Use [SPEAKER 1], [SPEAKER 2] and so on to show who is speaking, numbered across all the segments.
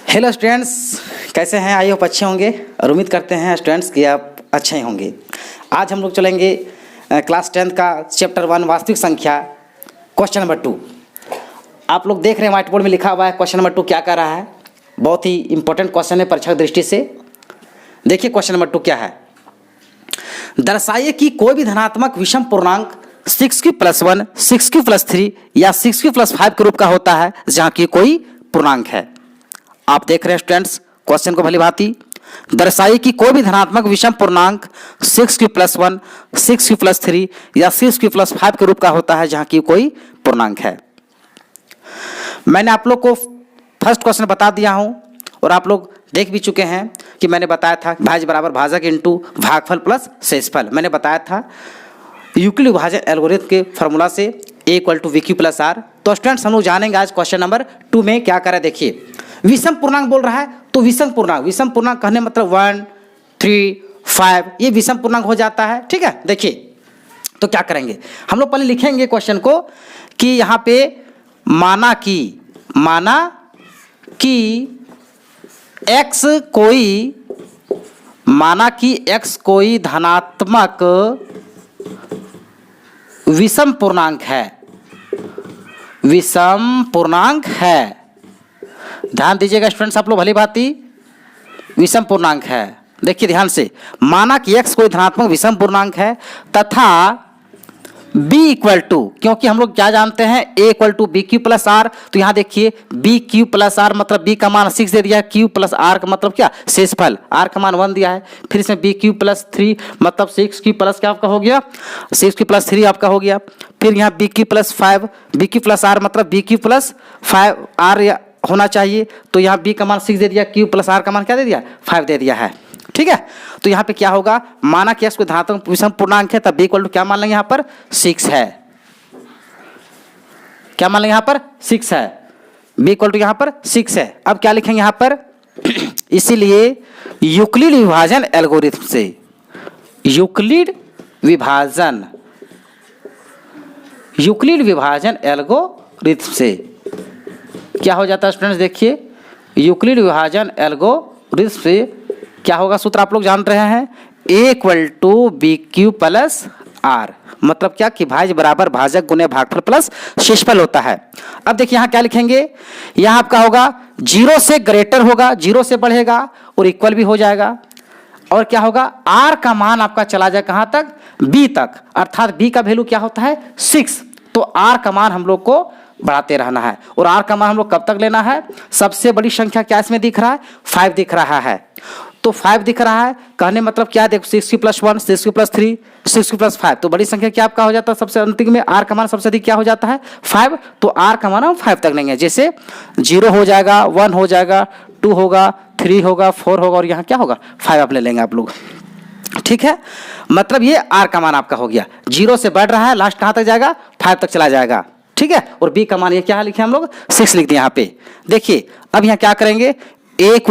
[SPEAKER 1] Hello students, कैसे हैं? I hope अच्छे होंगे और उम्मीद करते हैं स्टूडेंट्स कि आप अच्छे ही होंगे। आज हम लोग चलेंगे क्लास 10 का चैप्टर 1 वास्तविक संख्या क्वेश्चन नंबर 2। आप लोग देख रहे हैं व्हाइट बोर्ड में लिखा हुआ है क्वेश्चन नंबर 2 क्या कर रहा है। बहुत ही इंपॉर्टेंट क्वेश्चन है परीक्षा की दृष्टि से। देखिए क्वेश्चन नंबर 2 क्या है। दर्शाइए कि कोई भी धनात्मक विषम पूर्णांक 6q+1, 6q+3 या 6q+5 के रूप का होता है जहाँ की कोई पूर्णांक है। आप देख रहे हैं स्टूडेंट्स क्वेश्चन को भली भांति। दर्शाइए कि कोई भी धनात्मक विषम पूर्णांक 6q+1, 6q+3 या 6q+5 के रूप का होता है जहां की कोई पूर्णांक है। मैंने आप लोग को फर्स्ट क्वेश्चन बता दिया हूं और आप लोग देख भी चुके हैं कि मैंने बताया था भाज्य बराबर भाजक इंटू भागफल प्लस शेषफल। मैंने बताया था यूक्लिड विभाजन एल्गोरिथम के फॉर्मूला से A = VQ+R। तो स्टूडेंट्स हम लोग जानेंगे आज क्वेश्चन नंबर 2 में क्या करें। देखिए विषम पूर्णांक बोल रहा है तो विषम पूर्णांक कहने मतलब 1, 3, 5 ये विषम पूर्णांक हो जाता है। ठीक है, देखिए तो क्या करेंगे हम लोग पहले लिखेंगे क्वेश्चन को कि यहाँ पे माना कि x कोई धनात्मक विषम पूर्णांक है। ध्यान दीजिएगा स्टूडेंट्स आप लोग भली भांति, विषम पूर्णांक है। देखिए ध्यान से, माना कि x कोई धनात्मक विषम पूर्णांक है तथा b = क्योंकि हम लोग क्या जानते हैं A = BQ+R। तो यहाँ देखिए BQ+R मतलब b का मान 6 दे दिया है, Q+R का मतलब क्या शेषफल, R का मान 1 दिया है। फिर इसमें BQ+3 मतलब 6Q+ क्या आपका हो गया 6Q+3 आपका हो गया। फिर यहाँ BQ+5 BQ+R मतलब BQ+5R होना चाहिए। तो यहाँ b का मान 6 दे दिया, Q+R का मान क्या दे दिया 5 दे दिया है। ठीक है, तो यहाँ पे क्या होगा माना कि x कोई धनात्मक विषम पूर्णांक है तब b = क्या मान लेंगे यहाँ पर 6 है। क्या मान लेंगे यहाँ पर 6 है, b = यहाँ पर 6 है। अब क्या लिखेंगे यहाँ पर इसीलिए यूक्लिड विभाजन एल्गोरिथम से क्या हो जाता है स्टूडेंट्स। देखिए यूक्लिड विभाजन एल्गोरिथम से क्या होगा, सूत्र आप लोग जान रहे हैं A = BQ+R मतलब क्या कि भाज्य बराबर भाजक गुने भागफल प्लस शेषफल होता है। अब देखिए यहाँ क्या लिखेंगे, यहाँ आपका होगा 0 से ग्रेटर होगा, 0 से बढ़ेगा और इक्वल भी हो जाएगा। और क्या होगा R का मान आपका चला जाए कहाँ तक B तक, अर्थात B का वैल्यू क्या होता है 6। तो R का मान हम लोग को बढ़ाते रहना है। और R का मान हम लोग कब तक लेना है, सबसे बड़ी संख्या क्या इसमें दिख रहा है 5 दिख रहा है। तो 5 दिख रहा है कहने मतलब क्या देखो 6q+1, 6q+3, 6q+5 तो बड़ी संख्या क्या आपका हो जाता है सबसे अंतिम में R का मान सबसे अधिक क्या हो जाता है 5। तो R का मान हम 5 तक लेंगे, जैसे 0 हो जाएगा, 1 हो जाएगा, 2 होगा, 3 होगा, 4 होगा और यहाँ क्या होगा 5 आप ले लेंगे आप लोग। ठीक है, मतलब ये R का मान आपका हो गया, 0 से बढ़ रहा है, लास्ट कहाँ तक जाएगा 5 तक चला जाएगा। ठीक है, और B का मान ये क्या लिखे हम लोग 6 लिख दिए यहाँ पे। देखिए अब यहाँ क्या करेंगे A =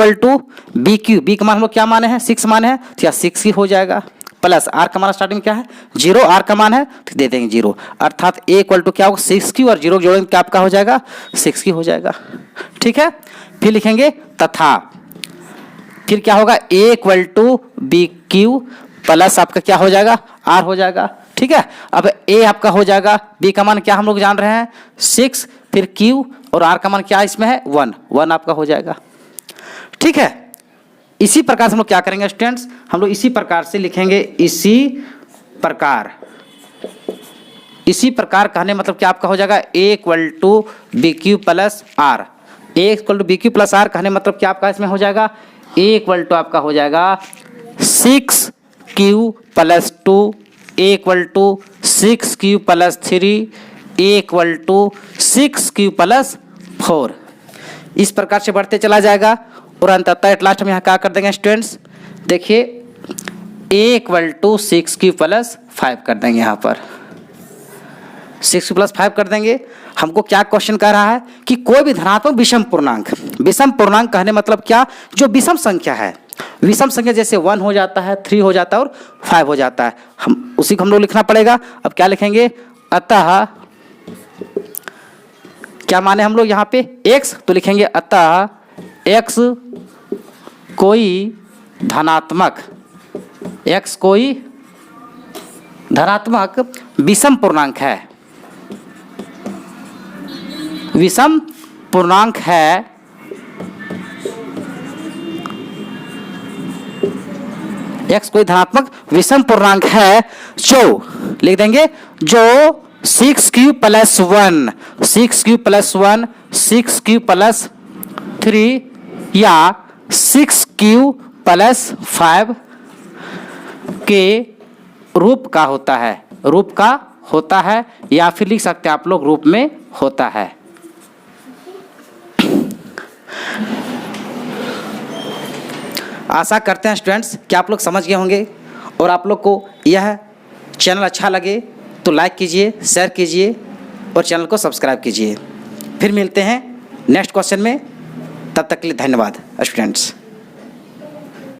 [SPEAKER 1] BQ, B का मान हम लोग क्या माने हैं 6 माने हैं तो 6 ही हो जाएगा, प्लस R का मान स्टार्टिंग क्या है 0, R का मान है तो दे देंगे 0, अर्थात A = क्या होगा 6Q और 0 जोड़ेंगे क्या आपका हो जाएगा 6Q हो जाएगा। ठीक है, फिर लिखेंगे तथा, फिर क्या होगा A = BQ प्लस आपका क्या हो जाएगा R हो जाएगा। ठीक है, अब A आपका हो जाएगा, B का मान क्या हम लोग जान रहे हैं 6, फिर Q और R का मान क्या इसमें है 1 आपका हो जाएगा। ठीक है, इसी प्रकार से हम लोग क्या करेंगे स्टूडेंट्स, हम लोग इसी प्रकार से लिखेंगे, इसी प्रकार कहने मतलब क्या आपका हो जाएगा A = BQ+R। A = BQ+R कहने मतलब क्या आपका इसमें हो जाएगा A = आपका हो जाएगा 6Q+2, A = 6Q+3, A = 6Q+4। इस प्रकार से बढ़ते चला जाएगा और अंततः एट लास्ट हम यहाँ क्या कर देंगे स्टूडेंट्स, देखिए A = 6Q+5 कर देंगे, यहाँ पर 6Q+5 कर देंगे। हमको क्या क्वेश्चन कह रहा है कि कोई भी धनात्मक विषम पूर्णांक कहने मतलब क्या जो विषम संख्या है, विषम संख्या जैसे 1 हो जाता है, 3 हो जाता है और 5 हो जाता है, हम उसी को हम लोग लिखना पड़ेगा। अब क्या लिखेंगे, अतः क्या माने हम लोग यहाँ पे x, तो लिखेंगे अतः x कोई धनात्मक विषम पूर्णांक है, विषम पूर्णांक है, x कोई धनात्मक विषम पूर्णांक है जो, लिख देंगे, जो 6q + 1, 6q + 1, 6q + 3 या 6q + 5 के रूप का होता है, या फिर लिख सकते हैं आप लोग रूप में होता है। आशा करते हैं स्टूडेंट्स कि आप लोग समझ गए होंगे, और आप लोग को यह चैनल अच्छा लगे तो लाइक कीजिए, शेयर कीजिए और चैनल को सब्सक्राइब कीजिए। फिर मिलते हैं नेक्स्ट क्वेश्चन में, तब तक के लिए धन्यवाद स्टूडेंट्स।